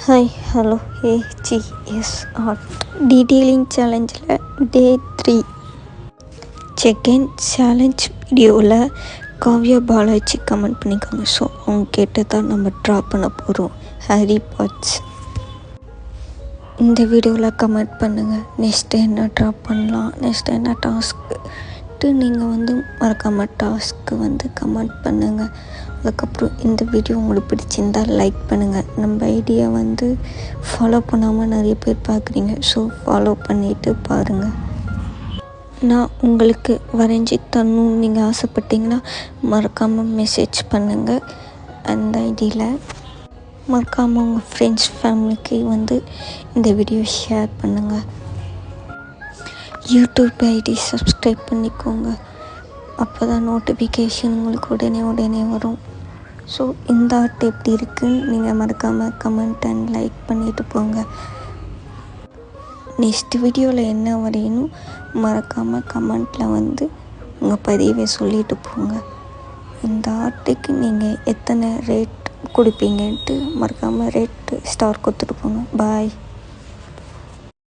Hi hello AGS art detailing சேலஞ்சில் day 3 second challenge வீடியோவில் Kavya Balaji comment பண்ணியிருக்காங்க. ஸோ அவங்க கேட்டதான் நம்ம ட்ரா பண்ண போகிறோம் ஹாரி பாட்ஸ். இந்த வீடியோவில் கமெண்ட் பண்ணுங்கள், நெக்ஸ்ட்டு என்ன ட்ரா பண்ணலாம், நெக்ஸ்ட்டு என்ன டாஸ்க்கு நீங்கள் மறக்காமல் டாஸ்க்கு கமெண்ட் பண்ணுங்கள். அதுக்கப்புறம் இந்த வீடியோ உங்களுக்கு பிடிச்சிருந்தால் லைக் பண்ணுங்கள். நம்ம ஐடியா ஃபாலோ பண்ணாமல் நிறைய பேர் பார்க்குறீங்க, ஸோ ஃபாலோ பண்ணிவிட்டு பாருங்கள். நான் உங்களுக்கு வரைஞ்சி தரணும்னு நீங்கள் ஆசைப்பட்டீங்கன்னா மறக்காமல் மெசேஜ் பண்ணுங்கள். அந்த ஐடியில் மறக்காமல் உங்கள் ஃப்ரெண்ட்ஸ் ஃபேமிலிக்கு இந்த வீடியோ ஷேர் பண்ணுங்கள். யூடியூப் ஐடி சப்ஸ்கிரைப் பண்ணிக்கோங்க, அப்போ தான் நோட்டிஃபிகேஷன் உங்களுக்கு உடனே வரும். ஸோ இந்த ஆர்ட் எப்படி இருக்குன்னு நீங்கள் மறக்காமல் கமெண்ட் அண்ட் லைக் பண்ணிவிட்டு போங்க. நெக்ஸ்ட் வீடியோவில் என்ன வரையணும் மறக்காமல் கமெண்ட்டில் உங்கள் பதிவை சொல்லிட்டு போங்க. இந்த ஆர்ட்டுக்கு நீங்கள் எத்தனை ரேட் கொடுப்பீங்கன்ட்டு மறக்காமல் ரேட் ஸ்டார் கொடுத்துட்டு போங்க. பாய்.